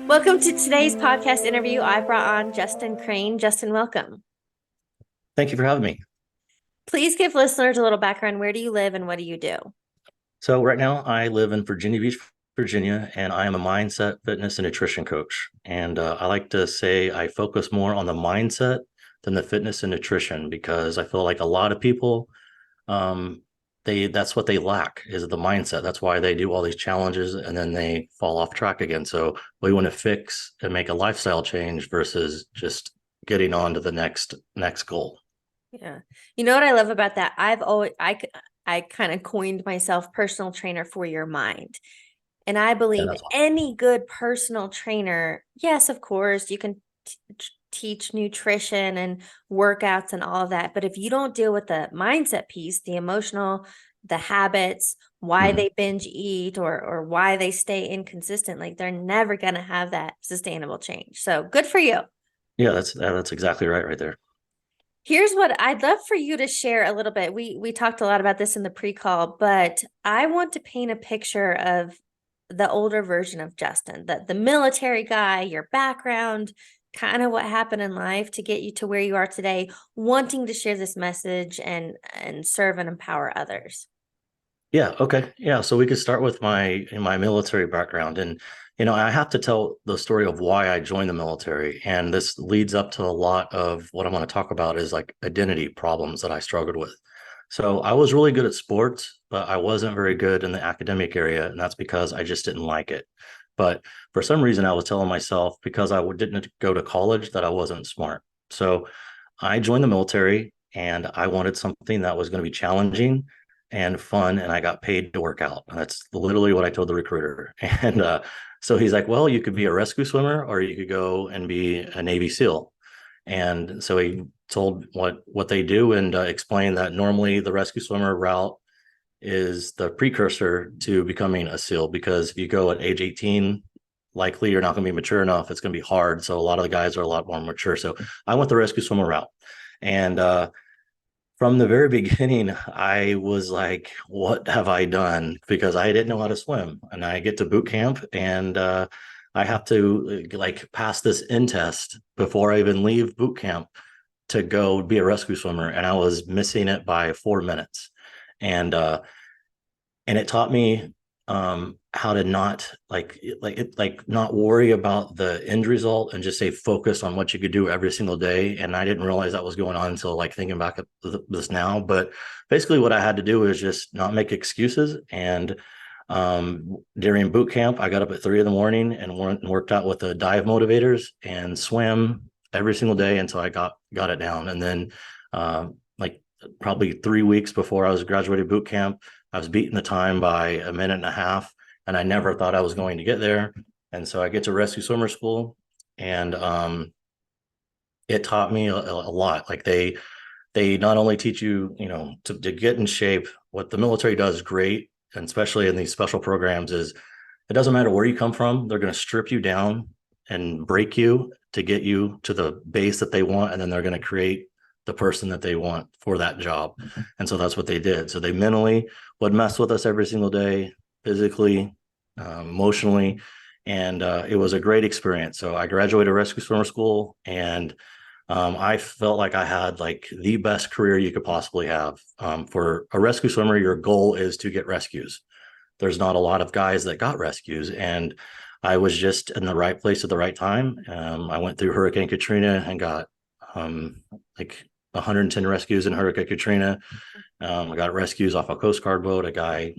Welcome to today's podcast interview. I brought on Justin Crane. Justin, welcome. Thank you for having me. Please give listeners a little background. Where do you live and what do you do? So right now I live in Virginia Beach, Virginia, and I am a mindset, fitness, and nutrition coach. And I like to say I focus more on the mindset than the fitness and nutrition because I feel like a lot of people, um, that's what they lack is the mindset. That's why they do all these challenges and then they fall off track again. So we want to fix and make a lifestyle change versus just getting on to the next goal. Yeah. You know what I love about that? I kind of coined myself personal trainer for your mind. And I Yeah, believe that's awesome. any good personal trainer, yes, of course, you can teach nutrition and workouts and all of that. But if you don't deal with the mindset piece, the emotional, the habits, why Mhm. they binge eat or why they stay inconsistent, like they're never going to have that sustainable change. So good for you. Yeah, that's exactly right there. Here's what I'd love for you to share a little bit. We talked a lot about this in the pre-call, but I want to paint a picture of the older version of Justin, the military guy, your background, kind of what happened in life to get you to where you are today, wanting to share this message and serve and empower others. Yeah, okay. Yeah, so we could start with my military background and I have to tell the story of why I joined the military and this leads up to a lot of what I want to talk about is like identity problems that I struggled with. So I was really good at sports, but I wasn't very good in the academic area and that's because I just didn't like it. But for some reason I was telling myself because didn't go to college that I wasn't smart. So I joined the military and I wanted something that was going to be challenging and fun, and I got paid to work out. And that's literally what I told the recruiter. And so he's like, "Well, you could be a rescue swimmer, or you could go and be a Navy SEAL." And so he told what they do and explained that normally the rescue swimmer route is the precursor to becoming a SEAL because if you go at age 18, likely you're not going to be mature enough. It's going to be hard. So a lot of the guys are a lot more mature. So I went the rescue swimmer route. And from the very beginning, I was like, what have I done? Because I didn't know how to swim. And I get to boot camp and I have to like pass this in test before I even leave boot camp to go be a rescue swimmer. And I was missing it by 4 minutes. And and it taught me how to not not worry about the end result and just say focus on what you could do every single day. And I didn't realize that was going on until like thinking back at this now. But basically, what I had to do is just not make excuses. And during boot camp, I got up at 3 in the morning and went and worked out with the dive motivators and swam every single day until I got it down. And then like probably 3 weeks before I was graduated boot camp, I was beating the time by a minute and a half, and I never thought I was going to get there. And so I get to rescue swimmer school, and it taught me a lot. Like they not only teach you, to get in shape. What the military does great, and especially in these special programs, is it doesn't matter where you come from. They're going to strip you down and break you to get you to the base that they want, and then they're going to create the person that they want for that job. And so that's what they did. So they mentally would mess with us every single day, physically, emotionally, and it was a great experience. So I graduated rescue swimmer school, and I felt like I had like the best career you could possibly have. For a rescue swimmer, your goal is to get rescues. There's not a lot of guys that got rescues, and I was just in the right place at the right time. I went through Hurricane Katrina and got like 110 rescues in Hurricane Katrina. I got rescues off a Coast Guard boat. A guy,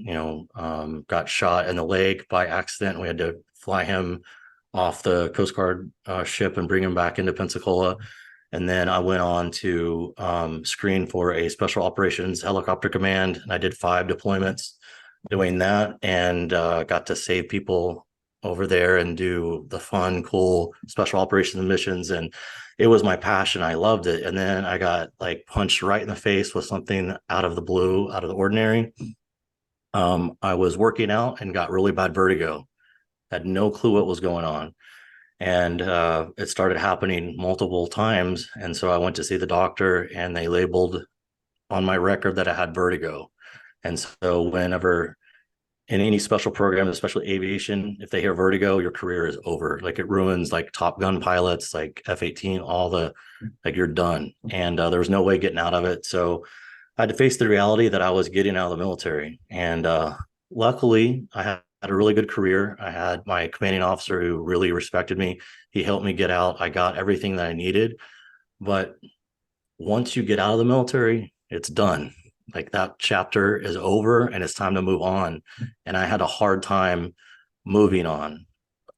got shot in the leg by accident. We had to fly him off the Coast Guard ship and bring him back into Pensacola. And then I went on to screen for a special operations helicopter command, and I did 5 deployments doing that, and got to save people over there and do the fun, cool special operations missions. And it was my passion. I loved it. And then I got like punched right in the face with something out of the blue, out of the ordinary. I was working out and got really bad vertigo, had no clue what was going on. And it started happening multiple times. And so I went to see the doctor, and they labeled on my record that I had vertigo. And so whenever in any special program, especially aviation, if they hear vertigo, your career is over. Like it ruins like Top Gun pilots, like F-18, all the like you're done. And there was no way getting out of it. So I had to face the reality that I was getting out of the military. And luckily, I had a really good career. I had my commanding officer who really respected me. He helped me get out. I got everything that I needed. But once you get out of the military, it's done. Like that chapter is over and it's time to move on. And I had a hard time moving on.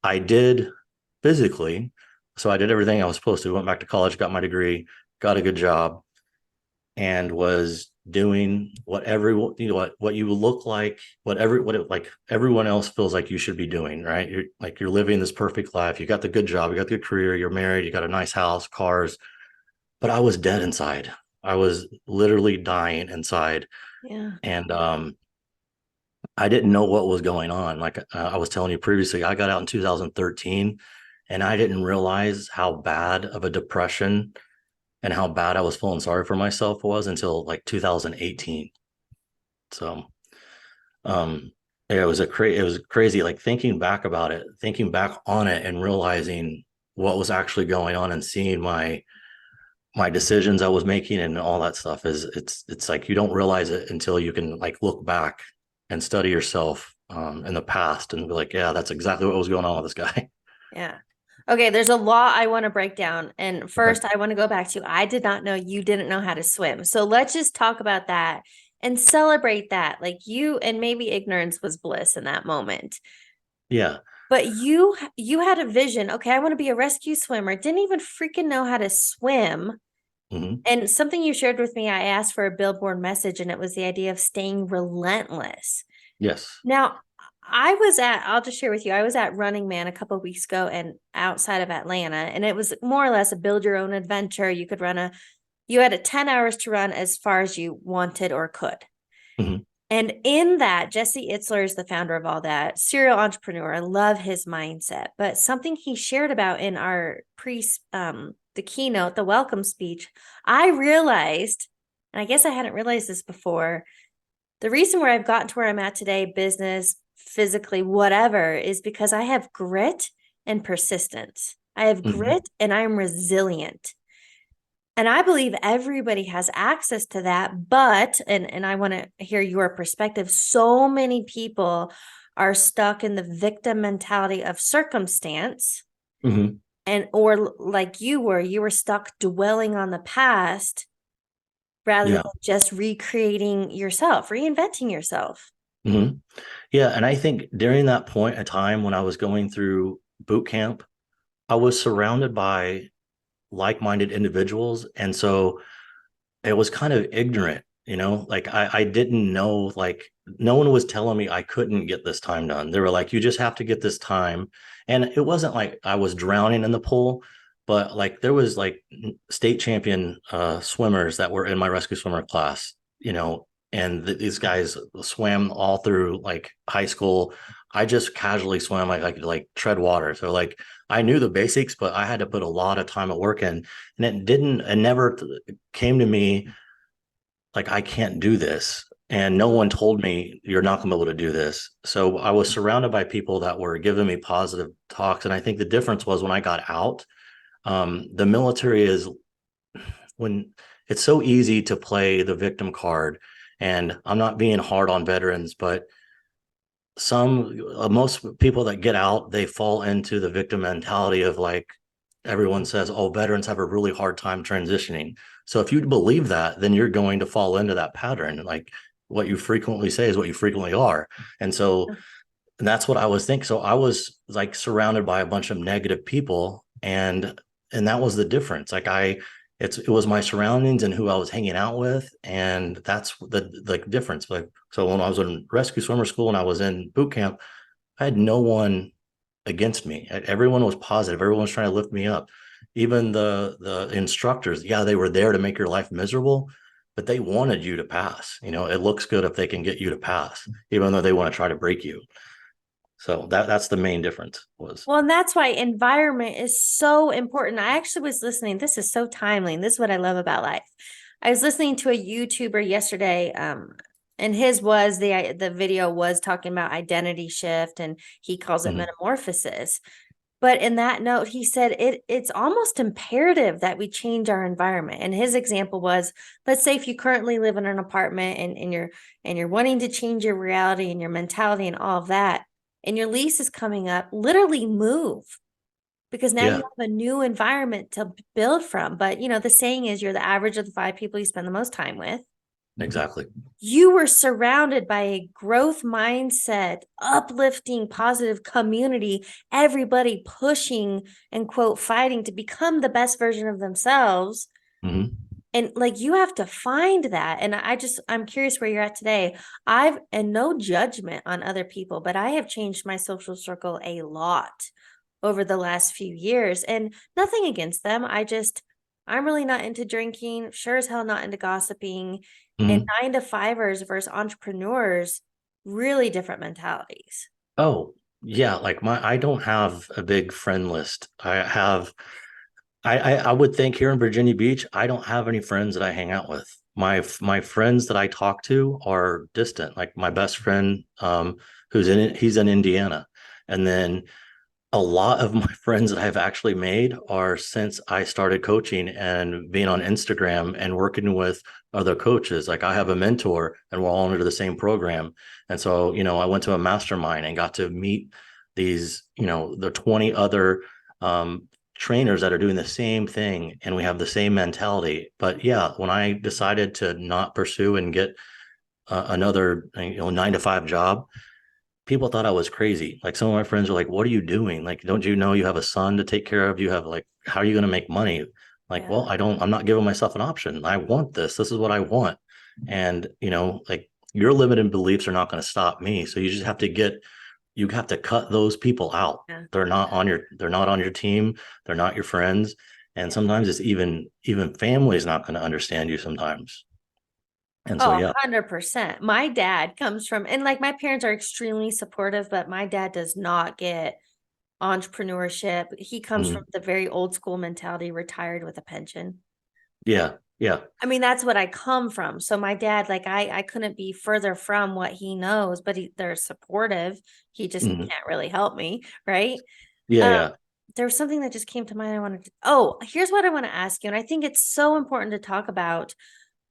I did physically. So I did everything I was supposed to. Went back to college, got my degree, got a good job, and was doing what everyone, what you look like, like everyone else feels like you should be doing, right? You're living this perfect life. You got the good job, you got the good career, you're married, you got a nice house, cars, but I was dead inside. I was literally dying inside. Yeah. And I didn't know what was going on. Like I was telling you previously, I got out in 2013 and I didn't realize how bad of a depression and how bad I was feeling sorry for myself was until like 2018. So um yeah, it was crazy, like thinking back about it, thinking back on it and realizing what was actually going on and seeing my decisions I was making and all that stuff is it's like you don't realize it until you can like look back and study yourself in the past and be like, yeah, that's exactly what was going on with this guy. Yeah. Okay, there's a law I want to break down. And Okay. first, I want to go back to I did not know you didn't know how to swim. So let's just talk about that and celebrate that. Like you and maybe ignorance was bliss in that moment. Yeah. But you had a vision. Okay, I want to be a rescue swimmer. Didn't even freaking know how to swim. Hmm. And something you shared with me, I asked for a billboard message, and it was the idea of staying relentless. Yes. Now, I'll just share with you, I was at Running Man a couple of weeks ago and outside of Atlanta, and it was more or less a build your own adventure. You had a 10 hours to run as far as you wanted or could. Hmm. And in that, Jesse Itzler is the founder of all that, serial entrepreneur. I love his mindset. But something he shared about in our the keynote, the welcome speech, I realized, and I guess I hadn't realized this before, the reason where I've gotten to where I'm at today, business, physically, whatever, is because I have grit and persistence. I have Hmm. grit and I'm resilient. And I believe everybody has access to that. But, and I want to hear your perspective, so many people are stuck in the victim mentality of circumstance Hmm. and or like you were stuck dwelling on the past rather than Yeah. just recreating yourself, reinventing yourself. Hmm. Yeah. And I think during that point of time when I was going through boot camp, I was surrounded by like-minded individuals. And so it was kind of ignorant, like I didn't know, like no one was telling me I couldn't get this time done. They were like, you just have to get this time. And it wasn't like I was drowning in the pool, but like there was like state champion swimmers that were in my rescue swimmer class, and these guys swam all through like high school. I just casually swam, like I could like tread water. So like I knew the basics, but I had to put a lot of time at work in. And it never came to me like I can't do this. And no one told me you're not going to be able to do this. So I was surrounded by people that were giving me positive talks. And I think the difference was when I got out, the military is when it's so easy to play the victim card. And I'm not being hard on veterans, but most people that get out, they fall into the victim mentality of like everyone says, oh, veterans have a really hard time transitioning. So if you believe that, then you're going to fall into that pattern. Like what you frequently say is what you frequently are. And so and that's what I was thinking. So I was like surrounded by a bunch of negative people, and that was the difference. Like it was my surroundings and who I was hanging out with, and that's the like difference. Like so when I was in rescue swimmer school and I was in boot camp, I had no one against me. Everyone was positive. Everyone was trying to lift me up. Even the instructors, yeah, they were there to make your life miserable, but they wanted you to pass. It looks good if they can get you to pass, even though they want to try to break you. So that's the main difference was. Well, and that's why environment is so important. I actually was listening. This is so timely. And this is what I love about life. I was listening to a YouTuber yesterday. And his was the video was talking about identity shift, and he calls it Mhm. metamorphosis. But in that note, he said it's almost imperative that we change our environment. And his example was, let's say if you currently live in an apartment and you're wanting to change your reality and your mentality and all of that, and your lease is coming up, literally move, because now you Yeah, have a new environment to build from. But the saying is you're the average of the 5 people you spend the most time with. exactly. You were surrounded by a growth mindset, uplifting, positive community, everybody pushing and quote fighting to become the best version of themselves. Mhm. And like you have to find that. And I'm curious where you're at today. And no judgment on other people, but I have changed my social circle a lot over the last few years, and nothing against them. I'm really not into drinking, sure as hell not into gossiping. And Mhm. 9 to 5ers versus entrepreneurs, really different mentalities. Oh, yeah, like I don't have a big friend list. I would think here in Virginia Beach, I don't have any friends that I hang out with. My friends that I talk to are distant. Like my best friend, he's in Indiana, and then a lot of my friends that I've actually made are since I started coaching and being on Instagram and working with other coaches. Like I have a mentor and we're all under the same program. And so, I went to a mastermind and got to meet these, the 20 other trainers that are doing the same thing and we have the same mentality. But yeah, when I decided to not pursue and get another, 9 to 5 job, people thought I was crazy. Like some of my friends were like, "What are you doing? Like, don't you know you have a son to take care of? You have like, how are you going to make money?" Like, well, Yeah. I'm not giving myself an option. I want this. This is what I want. And, like your limited beliefs are not going to stop me. So you have to cut those people out. Yeah. They're not on your team. They're not your friends. And sometimes it's even family is not going to understand you sometimes. And so, Oh, yeah. 100%. My dad comes from, and like my parents are extremely supportive, but my dad does not get entrepreneurship. He comes from Mhm. the very old school mentality, retired with a pension. Yeah. Yeah. I mean, that's what I come from. So my dad, like I couldn't be further from what he knows, but they're supportive. He just Mhm. can't really help me, right? Yeah. Um, Yeah. there was something that just came to mind. Oh, here's what I want to ask you. And I think it's so important to talk about.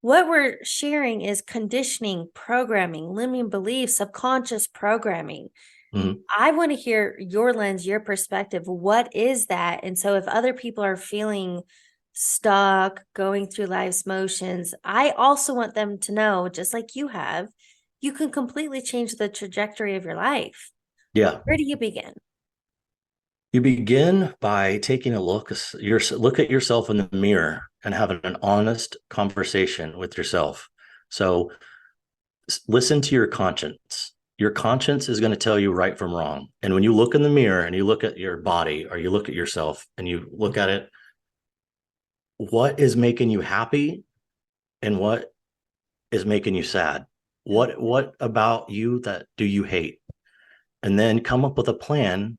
What we're sharing is conditioning, programming, limiting beliefs, subconscious programming. Mhm. I want to hear your lens, your perspective. What is that? And so, if other people are feeling stuck, going through life's motions, I also want them to know, just like you have, you can completely change the trajectory of your life. Yeah. Where do you begin? You begin by taking a look at yourself in the mirror and having an honest conversation with yourself. So listen to your conscience. Your conscience is going to tell you right from wrong. And when you look in the mirror and you look at your body or you look at yourself and you look at it, what is making you happy and what is making you sad? What about you that do you hate? And then come up with a plan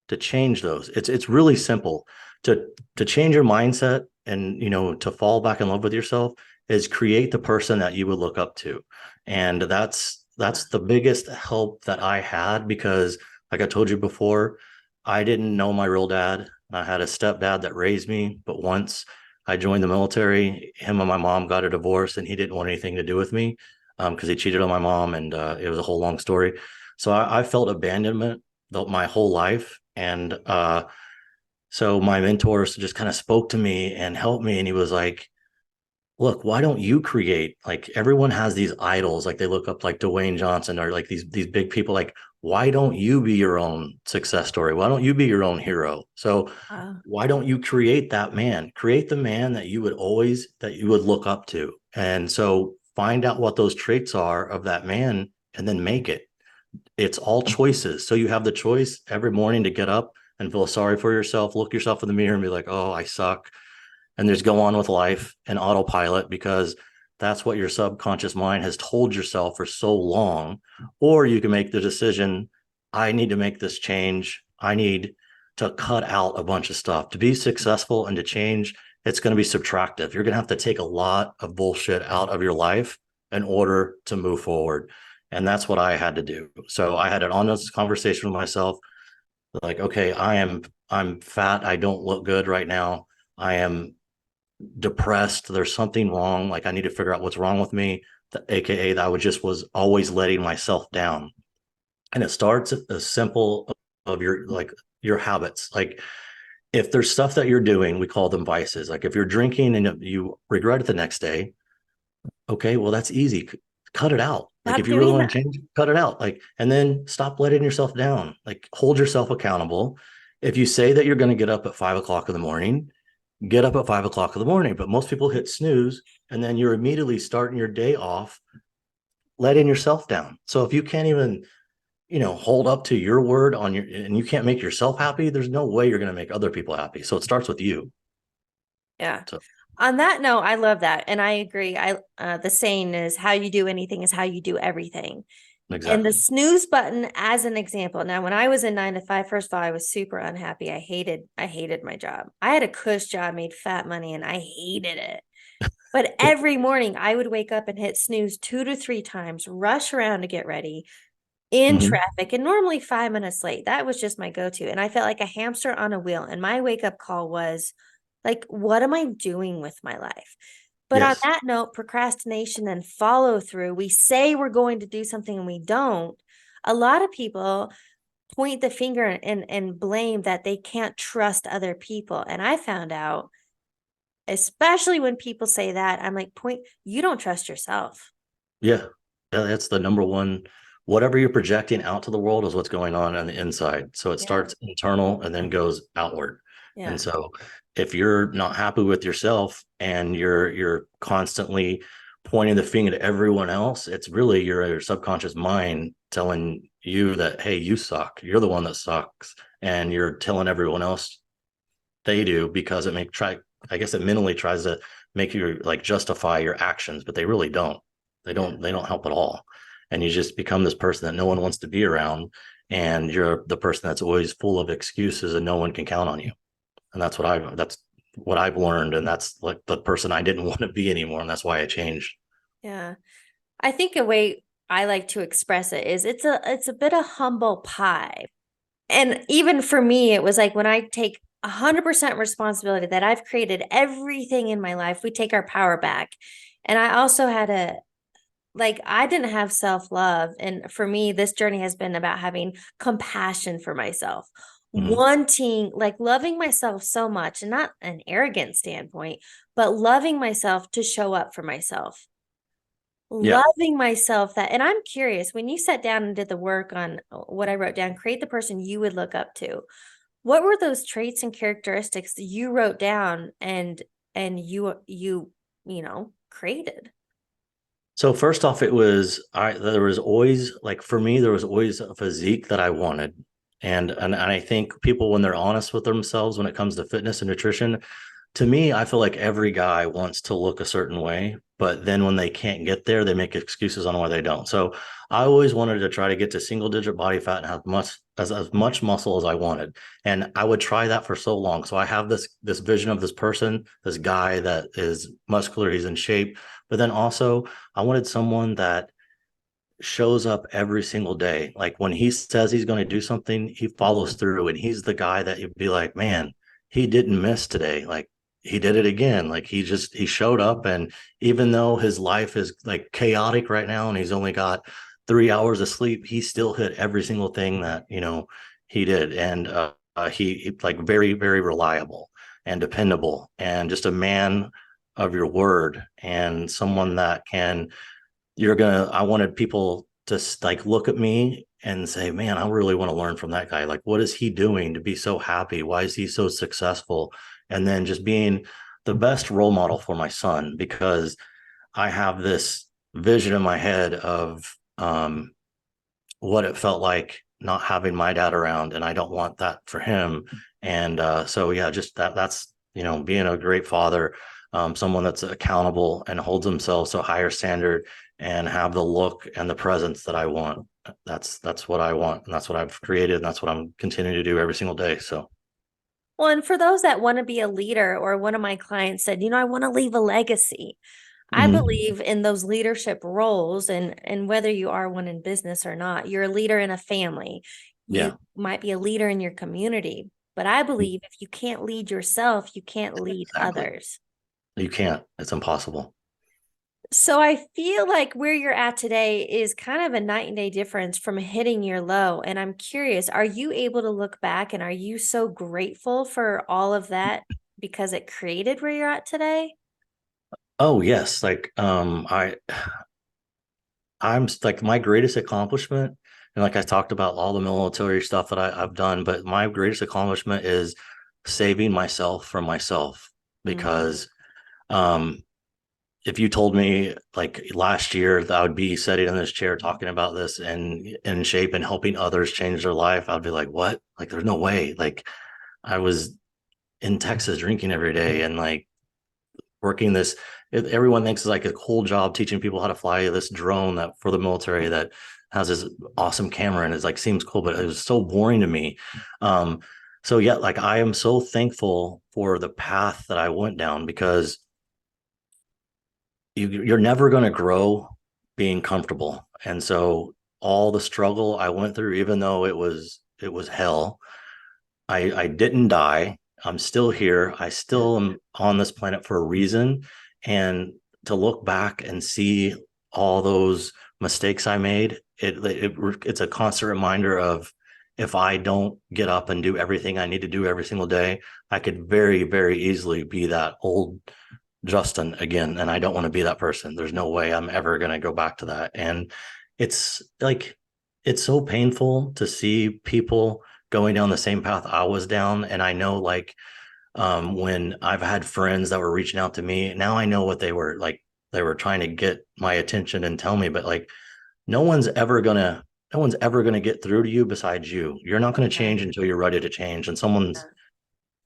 to change those. It's really simple to change your mindset and to fall back in love with yourself is create the person that you would look up to. And that's the biggest help that I had because like I told you before, I didn't know my real dad. I had a stepdad that raised me, but once I joined the military, him and my mom got a divorce and he didn't want anything to do with me because he cheated on my mom and it was a whole long story. So I felt abandonment my whole life. And so my mentors just kind of spoke to me and helped me. And he was like, look, why don't you create like everyone has these idols, like they look up like Dwayne Johnson or like these big people, like, why don't you be your own success story? Why don't you be your own hero? So Uh, why don't you create that man? Create the man that you would look up to. And so find out what those traits are of that man and then make it. It's all choices. So you have the choice every morning to get up and feel sorry for yourself, look yourself in the mirror and be like, oh, I suck. And just go on with life and autopilot because that's what your subconscious mind has told yourself for so long. Or you can make the decision, I need to make this change. I need to cut out a bunch of stuff. To be successful and to change, it's going to be subtractive. You're going to have to take a lot of bullshit out of your life in order to move forward. And that's what I had to do. So I had an honest conversation with myself, like, okay, I'm fat. I don't look good right now. I am depressed. There's something wrong. Like I need to figure out what's wrong with me. AKA that I was always letting myself down. And it starts as simple of your like your habits. Like if there's stuff that you're doing, we call them vices. Like if you're drinking and you regret it the next day, okay, well that's easy. Cut it out. Like Stop if you really doing want to that. change, cut it out. Like and then stop letting yourself down. Like hold yourself accountable. If you say that you're going to get up at 5 o'clock in the morning, get up at 5 o'clock in the morning. But most people hit snooze and then you're immediately starting your day off letting yourself down. So if you can't even, hold up to your word on your, and you can't make yourself happy, there's no way you're going to make other people happy. So it starts with you. Yeah. So On that note, I love that. And I agree. The saying is how you do anything is how you do everything. And the exactly. snooze button as an example. Now, when I was in 9 to 5, first of all, I was super unhappy. I hated my job. I had a cush job, made fat money, and I hated it. But every morning I would wake up and hit snooze 2 to 3 times, rush around to get ready in Mhm. traffic, and normally 5 minutes late. That was just my go-to. And I felt like a hamster on a wheel. And my wake-up call was like, what am I doing with my life? But on Yes. that note, procrastination and follow through, we say we're going to do something and we don't. A lot of people point the finger and blame that they can't trust other people. And I found out, especially when people say that, I'm like, you don't trust yourself. Yeah. Yeah. That's the number one. Whatever you're projecting out to the world is what's going on the inside. So it Yeah. starts internal and then goes outward. And Yeah. so if you're not happy with yourself and you're constantly pointing the finger to everyone else, it's really your subconscious mind telling you that, hey, you suck. You're the one that sucks. And you're telling everyone else they do because I guess it mentally tries to make you like justify your actions, but they really don't. Yeah. They don't help at all. And you just become this person that no one wants to be around. And you're the person that's always full of excuses and no one can count on you. And that's what I've learned. And that's like the person I didn't want to be anymore. And that's why I changed. Yeah. I think a way I like to express it is it's a bit of humble pie. And even for me, it was like when I take 100% responsibility that I've created everything in my life, we take our power back. And I also had I didn't have self-love. And for me, this journey has been about having compassion for myself, Mhm. wanting, like loving myself so much, and not an arrogant standpoint, but loving myself to show up for myself, Yeah. loving myself that. And I'm curious, when you sat down and did the work on what I wrote down, create the person you would look up to, what were those traits and characteristics that you wrote down and created? So first off, there was always like for me, there was always a physique that I wanted. And I think people when they're honest with themselves when it comes to fitness and nutrition, to me, I feel like every guy wants to look a certain way, but then when they can't get there, they make excuses on why they don't. So I always wanted to try to get to single digit body fat and have as much muscle as I wanted. And I would try that for so long. So I have this vision of this person, this guy that is muscular, he's in shape, but then also I wanted someone that shows up every single day. Like when he says he's going to do something, he follows through. And he's the guy that you'd be like, man, he didn't miss today. Like he did it again. Like he showed up. And even though his life is like chaotic right now and he's only got 3 hours of sleep, he still hit every single thing that, he did. And he like very, very reliable and dependable and just a man of your word and someone that can I wanted people to like look at me and say, man, I really want to learn from that guy. Like, what is he doing to be so happy? Why is he so successful? And then just being the best role model for my son because I have this vision in my head of what it felt like not having my dad around. And I don't want that for him. And so, yeah, just that's, being a great father, someone that's accountable and holds himself to a higher standard and have the look and the presence that I want. That's what I want. And that's what I've created. And that's what I'm continuing to do every single day. So, Well, and for those that want to be a leader, or one of my clients said, I want to leave a legacy. I Hmm. believe in those leadership roles, and whether you are one in business or not, you're a leader in a family. You Yeah, might be a leader in your community, but I believe if you can't lead yourself, you can't lead exactly. others. You can't. It's impossible. So I feel like where you're at today is kind of a night and day difference from hitting your low. And I'm curious, are you able to look back and are you so grateful for all of that because it created where you're at today? Oh yes, I'm like my greatest accomplishment, and like I talked about all the military stuff that I've done, but my greatest accomplishment is saving myself from myself. Mm, Because um, if you told me like last year that I would be sitting in this chair talking about this and in shape and helping others change their life, I'd be like, what? Like, there's no way. Like, I was in Texas drinking every day and like working this. Everyone thinks it's like a cool job teaching people how to fly this drone that for the military that has this awesome camera and it's like seems cool, but it was so boring to me. Um, so yeah, like I am so thankful for the path that I went down because you're never going to grow being comfortable. And so all the struggle I went through, even though it was hell, I didn't die. I'm still here. I yeah. still am on this planet for a reason. And to look back and see all those mistakes I made, it's a constant reminder of if I don't get up and do everything I need to do every single day, I could very, very easily be that old Justin again. And I don't want to be that person. There's no way I'm ever going to go back to that. And it's like, it's so painful to see people going down the same path I was down. And I know like when I've had friends that were reaching out to me, now I know what they were like, they were trying to get my attention and tell me, but like no one's ever gonna no one's ever gonna get through to you besides you. You're not gonna Yeah. change until you're ready to change. And someone's Yeah.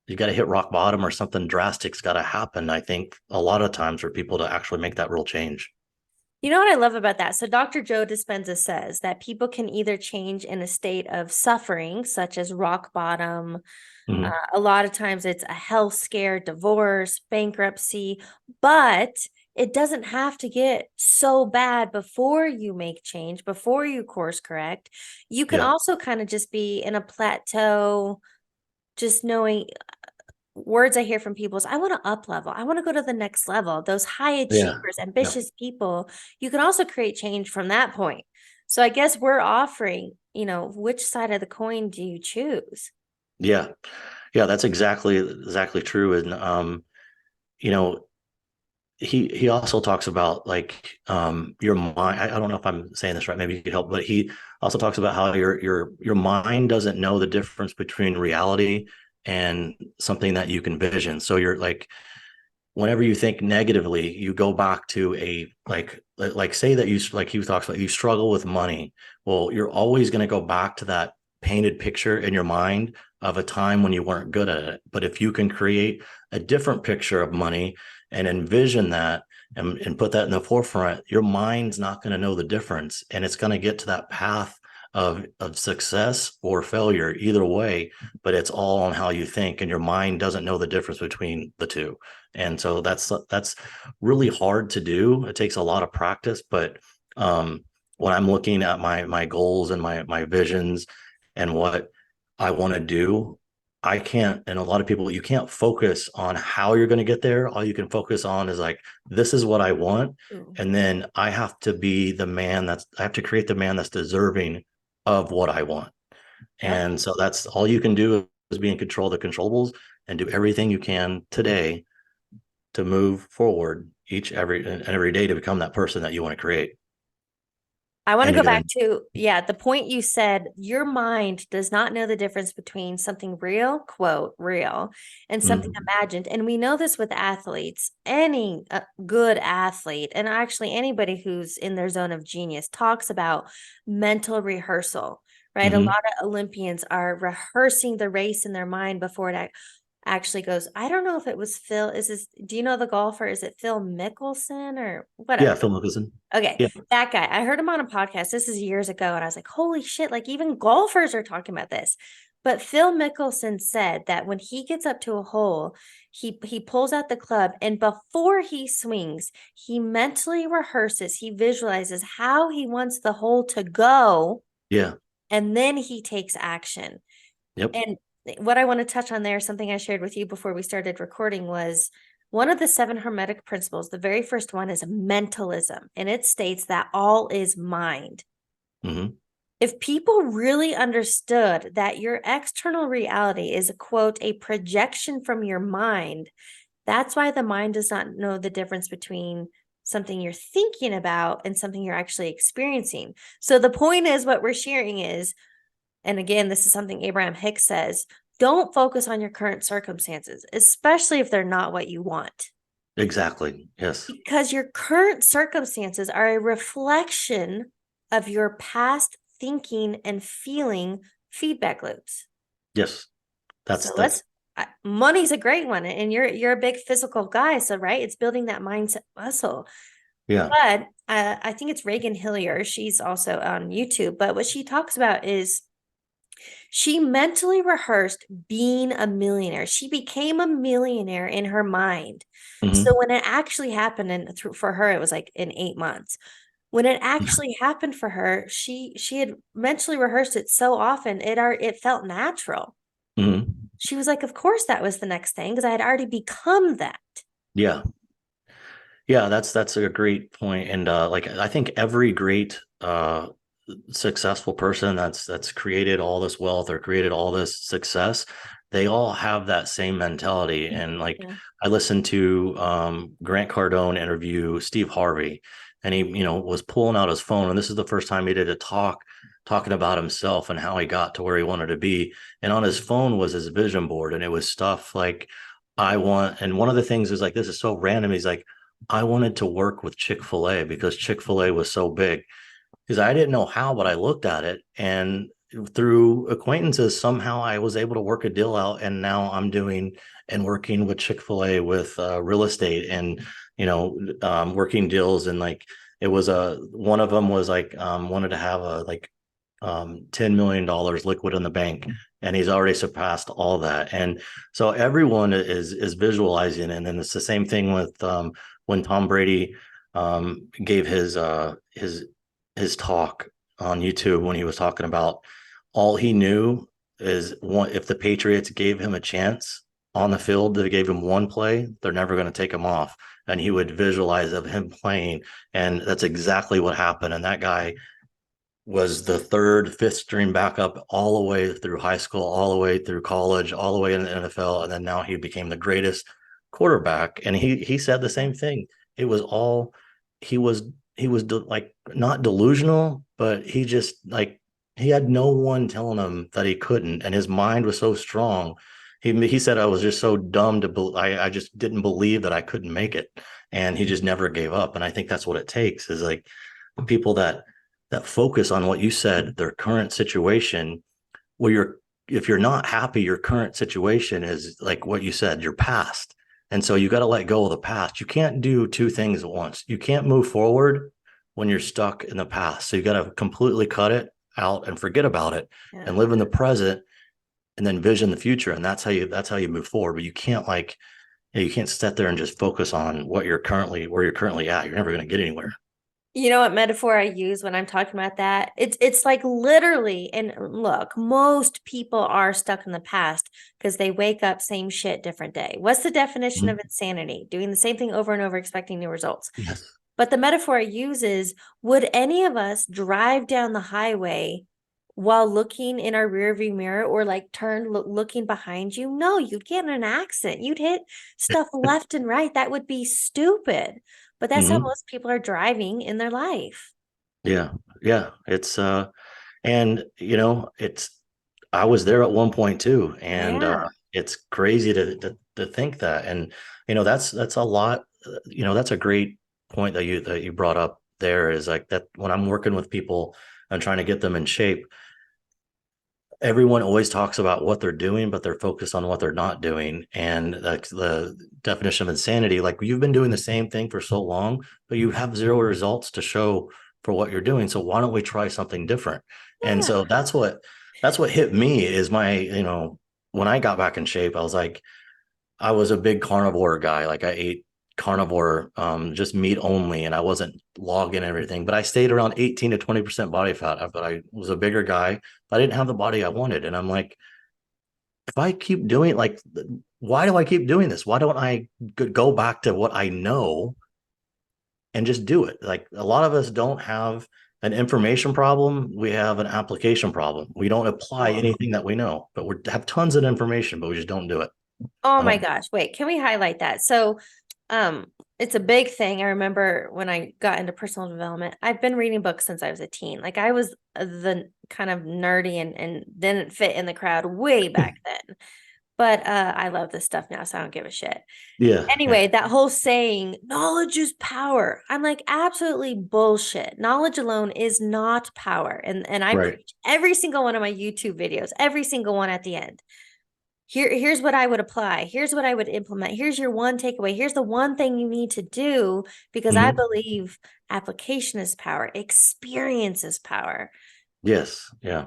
you got to hit rock bottom or something drastic's got to happen, I think, a lot of times for people to actually make that real change. You know what I love about that? So, Dr. Joe Dispenza says that people can either change in a state of suffering, such as rock bottom. Mhm. A lot of times it's a health scare, divorce, bankruptcy, but it doesn't have to get so bad before you make change, before you course correct. You can Yeah. also kind of just be in a plateau, just knowing words I hear from people is I want to up level. I want to go to the next level. Those high Yeah. achievers, Yeah. ambitious people, you can also create change from that point. So I guess we're offering, which side of the coin do you choose? Yeah. Yeah. That's exactly true. And you know, he also talks about like your mind. I don't know if I'm saying this right, maybe you could help, but he also talks about how your mind doesn't know the difference between reality and something that you can vision. So you're like whenever you think negatively, you go back to a like say that you like he talks about you struggle with money. Well, you're always going to go back to that painted picture in your mind of a time when you weren't good at it. But if you can create a different picture of money and envision that and put that in the forefront, your mind's not going to know the difference. And it's going to get to that path of success or failure either way, but it's all on how you think. And your mind doesn't know the difference between the two. And so that's really hard to do. It takes a lot of practice, but when I'm looking at my goals and my visions and what I want to do, I can't, and a lot of people, you can't focus on how you're going to get there. All you can focus on is like, this is what I want. Ooh, And then I have to be the man I have to create the man that's deserving of what I want. yep. And so that's all you can do is be in control of the controllables and do everything you can today to move forward every day to become that person that you want to create. I want to And go you're back gonna to, yeah, the point you said, your mind does not know the difference between something real, quote, real, and something mm, imagined. And we know this with athletes, any good athlete, and actually anybody who's in their zone of genius talks about mental rehearsal, right? A mm-hmm. lot of Olympians are rehearsing the race in their mind before it actually goes. I don't know if it was Phil. Do you know the golfer? Is it Phil Mickelson or Yeah, whatever? Phil Mickelson. Okay, Yeah. that guy. I heard him on a podcast. This is years ago, and I was like, "Holy shit!" Like even golfers are talking about this. But Phil Mickelson said that when he gets up to a hole, he pulls out the club, and before he swings, he mentally rehearses, he visualizes how he wants the hole to go, Yeah. and then he takes action. Yep. And what I want to touch on there, something I shared with you before we started recording, was one of the 7 Hermetic principles. The very first one is mentalism, and it states that all is mind. Hmm. If people really understood that your external reality is, quote, a projection from your mind, that's why the mind does not know the difference between something you're thinking about and something you're actually experiencing. So the point is, what we're sharing is, and again, this is something Abraham Hicks says, don't focus on your current circumstances, especially if they're not what you want. Exactly. Yes. Because your current circumstances are a reflection of your past thinking and feeling feedback loops. Yes. So That's money's a great one, and you're a big physical guy, so right, it's building that mindset muscle. yeah. But I think it's Reagan Hillier. She's also on YouTube. But what she talks about is she mentally rehearsed being a millionaire. She became a millionaire in her mind. So Hmm. when it actually happened, and for her, it was like in 8 months. When it actually happened for her, she had mentally rehearsed it so often it felt natural. Hmm. She was like, of course that was the next thing because I had already become that. Yeah. Yeah, that's a great point. And like I think every great successful person that's created all this wealth or created all this success, they all have that same mentality. And like Yeah. I listened to Grant Cardone interview Steve Harvey, and he, was pulling out his phone, and this is the first time he did a talking about himself and how he got to where he wanted to be. And on his phone was his vision board, and it was stuff like I want, and one of the things is like, this is so random. He's like, I wanted to work with Chick-fil-A because Chick-fil-A was so big. Because I didn't know how, but I looked at it, and through acquaintances, somehow I was able to work a deal out. And now I'm doing and working with Chick-fil-A with real estate and, working deals. And like, it was one of them was like, wanted to have a like $10 million liquid in the bank, and he's already surpassed all that. And so everyone is visualizing, and then it's the same thing with when Tom Brady gave his talk on YouTube, when he was talking about all he knew is if the Patriots gave him a chance on the field, they gave him one play, they're never going to take him off. And he would visualize of him playing, and that's exactly what happened. And that guy was the third, fifth string backup all the way through high school, all the way through college, all the way in the NFL, and then now he became the greatest quarterback. And he said the same thing. It was all he was like not delusional, but he just like he had no one telling him that he couldn't, and his mind was so strong. He said I was just so dumb I just didn't believe that I couldn't make it, and he just never gave up. And I think that's what it takes is like people that focus on what you said, their current situation, where if you're not happy, your current situation is like what you said, your past. And so you got to let go of the past. You can't do two things at once. You can't move forward when you're stuck in the past. So you got to completely cut it out and forget about it Yeah. and live in the present and then vision the future. And that's how you move forward. But you can't you can't sit there and just focus on where you're currently at. You're never going to get anywhere. You know what metaphor I use when I'm talking about that? It's like literally, and look, most people are stuck in the past because they wake up same shit, different day. What's the definition of Mhm. insanity? Doing the same thing over and over, expecting new results. Yes. But the metaphor I use is, would any of us drive down the highway while looking in our rearview mirror or like looking behind you? No, you'd get in an accident. You'd hit stuff left and right. That would be stupid. But that's how Hmm. most people are driving in their life. Yeah. Yeah. It's and it's I was there at one point too. And Yeah. it's crazy to think that. And that's a lot, that's a great point that you brought up there, is like that when I'm working with people and trying to get them in shape, everyone always talks about what they're doing, but they're focused on what they're not doing. And that's the definition of insanity. Like, you've been doing the same thing for so long, but you have zero results to show for what you're doing. So why don't we try something different? And Yeah. so that's what that's what hit me is when I got back in shape, I was a big carnivore guy. Like I ate carnivore, just meat only, and I wasn't logging everything, but I stayed around 18 to 20% body fat. But I was a bigger guy, but I didn't have the body I wanted. And I'm like, if I keep doing like, why do I keep doing this? Why don't I go back to what I know and just do it? Like a lot of us don't have an information problem. We have an application problem. We don't apply anything that we know, but we have tons of information, but we just don't do it. Oh I my don't, gosh. Wait, can we highlight that? So, it's a big thing. I remember when I got into personal development, I've been reading books since I was a teen. Like I was the kind of nerdy and didn't fit in the crowd way back then. But I love this stuff now, so I don't give a shit. yeah, yeah, Anyway, that whole saying, knowledge is power. I'm like, absolutely bullshit. Knowledge alone is not power. And I right. preach every single one of my YouTube videos, every single one at the end. Here's what I would apply. Here's what I would implement. Here's your one takeaway. Here's the one thing you need to do because I Mhm. believe application is power, experience is power. Yes, yeah.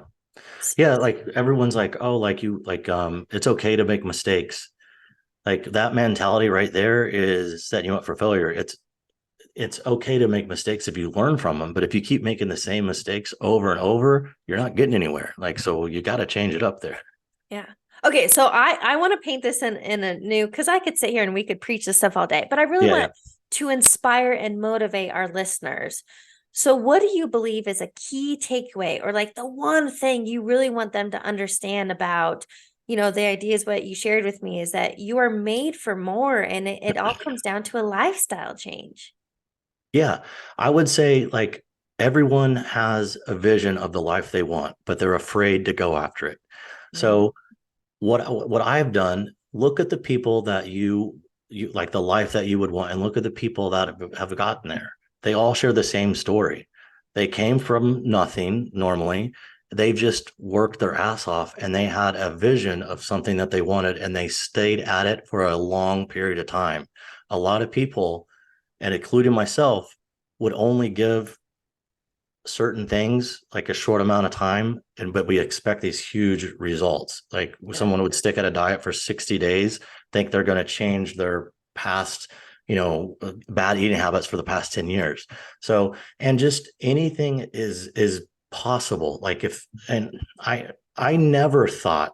Yeah, like everyone's like, oh, it's okay to make mistakes. Like that mentality right there is setting you up for failure. It's okay to make mistakes if you learn from them, but if you keep making the same mistakes over and over, you're not getting anywhere. Like, so you got to change it up there. Yeah. Okay, so I want to paint this in a new because I could sit here and we could preach this stuff all day, but I really Yeah, yeah. want to inspire and motivate our listeners. So what do you believe is a key takeaway or like the one thing you really want them to understand about, the ideas what you shared with me is that you are made for more and it all comes down to a lifestyle change. Yeah. I would say like everyone has a vision of the life they want, but they're afraid to go after it. Mhm. So what I've done, look at the people that you like the life that you would want and look at the people that have gotten there. They all share the same story. They came from nothing normally. They just worked their ass off and they had a vision of something that they wanted and they stayed at it for a long period of time. A lot of people, and including myself, would only give certain things like a short amount of time but we expect these huge results. Like Yeah. someone would stick at a diet for 60 days, think they're going to change their past, bad eating habits for the past 10 years. So, and just anything is possible. Like if and I never thought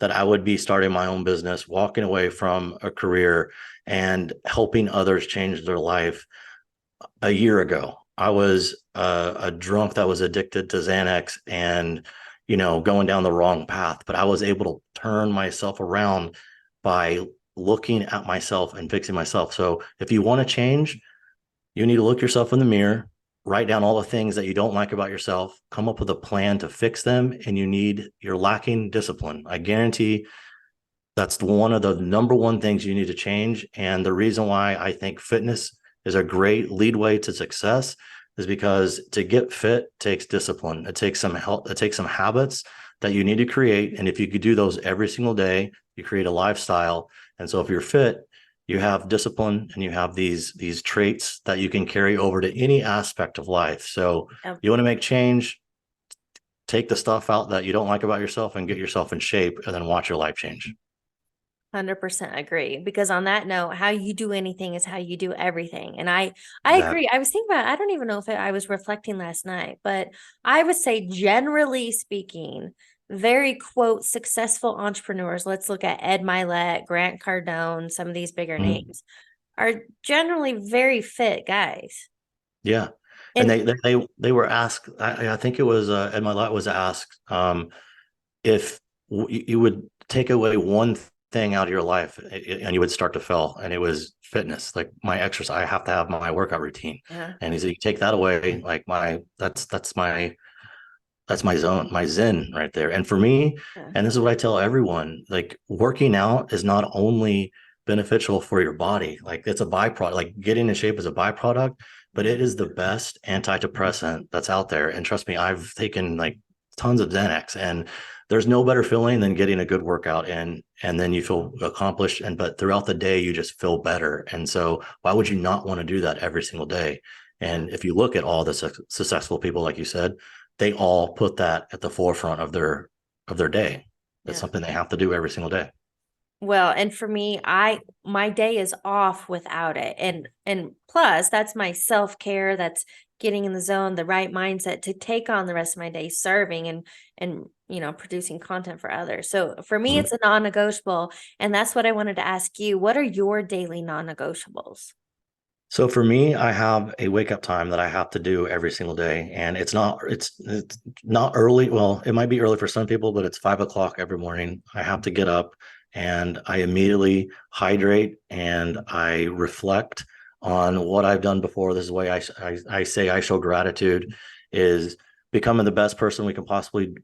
that I would be starting my own business, walking away from a career and helping others change their life a year ago. I was a drunk that was addicted to Xanax and, going down the wrong path. But I was able to turn myself around by looking at myself and fixing myself. So if you want to change, you need to look yourself in the mirror, write down all the things that you don't like about yourself, come up with a plan to fix them. And you're lacking discipline. I guarantee that's one of the number one things you need to change. And the reason why I think fitness is a great lead way to success is because to get fit takes discipline. It takes some help. It takes some habits that you need to create. And if you could do those every single day, you create a lifestyle. And so if you're fit, you have discipline and you have these traits that you can carry over to any aspect of life. So Yep. you want to make change, take the stuff out that you don't like about yourself and get yourself in shape and then watch your life change. 100% agree because on that note, how you do anything is how you do everything. And I Exactly. agree. I was thinking about, I don't even know if I was reflecting last night, but I would say generally speaking, very quote successful entrepreneurs, let's look at Ed Milet, Grant Cardone, some of these bigger Mhm. names are generally very fit guys. Yeah. And And they were asked, I think it was Ed Milet was asked if you would take away one thing out of your life and you would start to fail. And it was fitness, like my exercise. I have to have my workout routine. yeah, And he said, you take that away, like that's my zone, my zen right there. And for me, yeah, and this is what I tell everyone, like working out is not only beneficial for your body, like it's a byproduct, like getting in shape is a byproduct, but it is the best antidepressant that's out there. And trust me, I've taken like tons of Xanax and there's no better feeling than getting a good workout and then you feel accomplished but throughout the day you just feel better. And so why would you not want to do that every single day? yeah. And if you look at all the successful people, like you said, they all put that at the forefront of of their day. It's Yeah. something they have to do every single day. Well, and for me, my day is off without it. And plus that's my self-care, that's getting in the zone, the right mindset to take on the rest of my day serving and producing content for others. So for me, Mhm. it's a non-negotiable. And that's what I wanted to ask you. What are your daily non-negotiables? So for me, I have a wake up time that I have to do every single day, and it's not early. Well, it might be early for some people, but it's 5 o'clock every morning. I have to get up and I immediately hydrate and I reflect on what I've done before. This is the way I say I show gratitude is becoming the best person we can possibly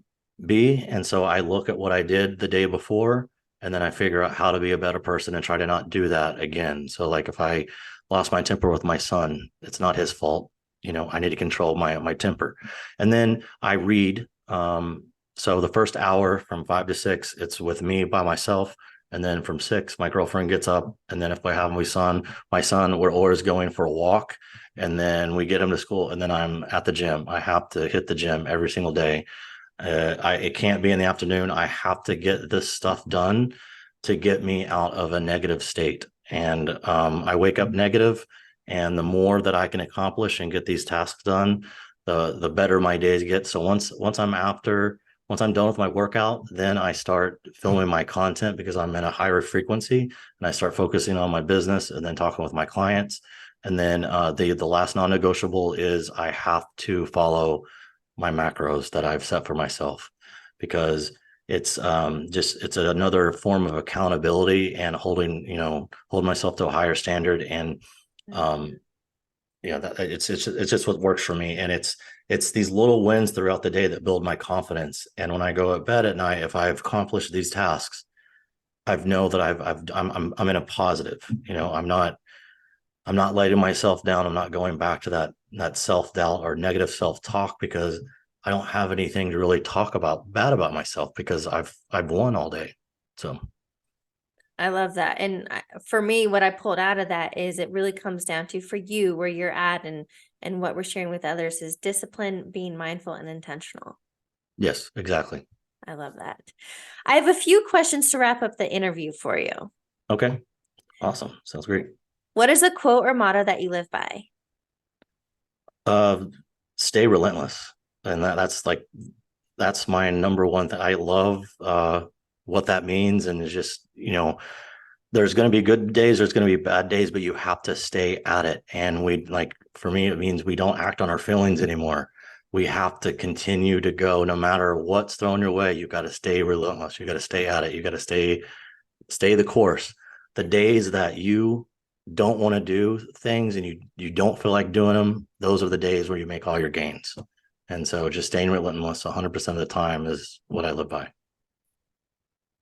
be. And so I look at what I did the day before, and then I figure out how to be a better person and try to not do that again. So like if I lost my temper with my son, it's not his fault. I need to control my temper. And then I read. So the first hour from 5 to 6, it's with me by myself. And then from 6, my girlfriend gets up. And then if I have my son, we're always going for a walk. And then we get him to school. And then I'm at the gym. I have to hit the gym every single day. It can't be in the afternoon. I have to get this stuff done to get me out of a negative state. And I wake up negative, and the more that I can accomplish and get these tasks done, the better my days get. So once I'm done with my workout, then I start filming my content because I'm in a higher frequency, and I start focusing on my business and then talking with my clients. And then the last non-negotiable is I have to follow my macros that I've set for myself, because it's it's another form of accountability and holding myself to a higher standard. And um it's just what works for me. And it's these little wins throughout the day that build my confidence. And when I go to bed at night, if I've accomplished these tasks, I know that I'm in a positive. I'm not letting myself down. I'm not going back to that self-doubt or negative self-talk, because I don't have anything to really talk about bad about myself, because I've won all day. So I love that. And for me, what I pulled out of that is it really comes down to for you where you're at and what we're sharing with others is discipline, being mindful and intentional. yes, exactly. I love that. I have a few questions to wrap up the interview for you. Okay. Awesome. Sounds great. What is a quote or motto that you live by? Uh Stay relentless. And that's my number one thing. I love what that means. And it's just, there's going to be good days, there's going to be bad days, but you have to stay at it. And for me, it means we don't act on our feelings anymore. We have to continue to go no matter what's thrown your way. You got to stay relentless. You got to stay at it. You got to stay the course. The days that you don't want to do things and you don't feel like doing them, those are the days where you make all your gains. And so just staying relentless 100% of the time is what I live by.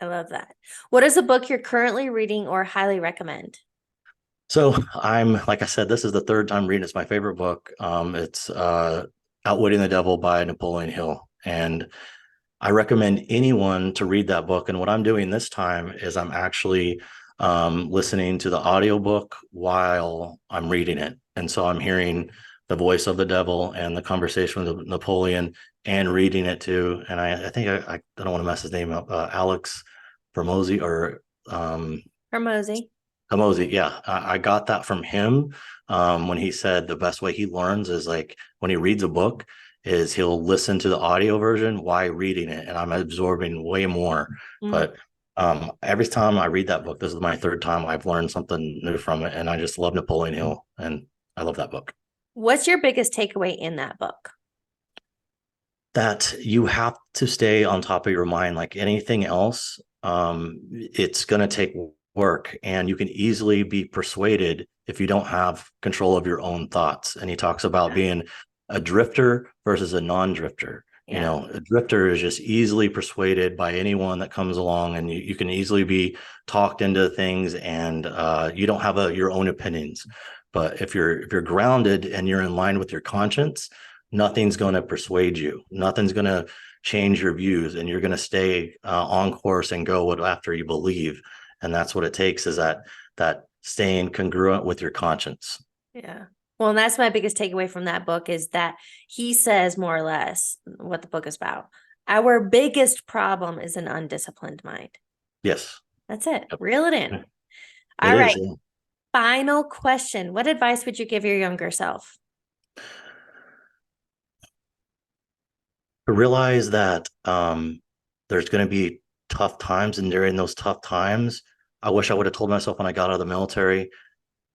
I love that. What is a book you're currently reading or highly recommend? So like I said, this is the third time reading. It's my favorite book. It's Outwitting the Devil by Napoleon Hill. And I recommend anyone to read that book. And what I'm doing this time is I'm actually listening to the audiobook while I'm reading it. And so I'm hearing the voice of the devil and the conversation with Napoleon and reading it too. And I think I don't want to mess his name up. Alex Bermozy or Hermosi. Kamosi, yeah, I got that from him when he said the best way he learns is like when he reads a book is he'll listen to the audio version while reading it, and I'm absorbing way more. Mm. But every time I read that book, this is my third time I've learned something new from it, and I just love Napoleon Hill, and I love that book. What's your biggest takeaway in that book? That you have to stay on top of your mind like anything else. It's going to take work, and you can easily be persuaded if you don't have control of your own thoughts. And he talks about being a drifter versus a non-drifter. Yeah. A drifter is just easily persuaded by anyone that comes along, and you can easily be talked into things, and you don't have your own opinions. But if you're grounded and you're in line with your conscience, nothing's going to persuade you. Nothing's going to change your views, and you're going to stay on course and go after you believe. And that's what it takes, is that staying congruent with your conscience. Yeah. Well, and that's my biggest takeaway from that book is that he says more or less what the book is about. Our biggest problem is an undisciplined mind. Yes. That's it. Yep. Reel it in. It All is. right. Yeah. Final question. What advice would you give your younger self? To realize that there's going to be tough times, and during those tough times, I wish I would have told myself when I got out of the military,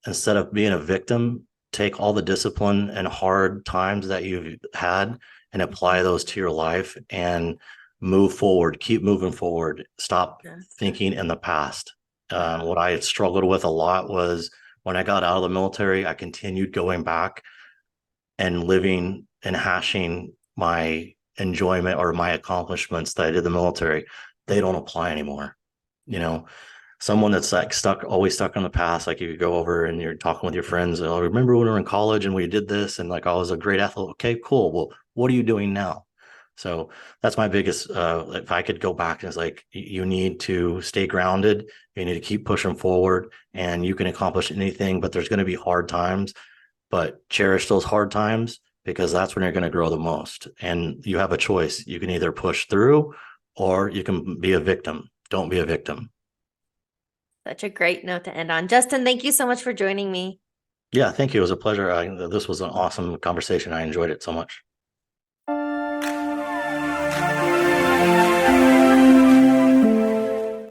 instead of being a victim, take all the discipline and hard times that you've had and apply those to your life and move forward, keep moving forward, stop Yes. thinking in the past. What I had struggled with a lot was when I got out of the military, I continued going back and living and hashing my enjoyment or my accomplishments that I did in the military. They don't apply anymore. You know, someone that's like stuck, always stuck in the past. Like you go over and you're talking with your friends. Oh, remember when we were in college and we did this, and like I was a great athlete. Okay, cool. Well, what are you doing now? So that's my biggest. If I could go back, and it's like you need to stay grounded. You need to keep pushing forward, and you can accomplish anything. But there's going to be hard times. But cherish those hard times because that's when you're going to grow the most. And you have a choice. You can either push through or you can be a victim. Don't be a victim. Such a great note to end on. Justin, thank you so much for joining me. Yeah, thank you. It was a pleasure. This was an awesome conversation. I enjoyed it so much.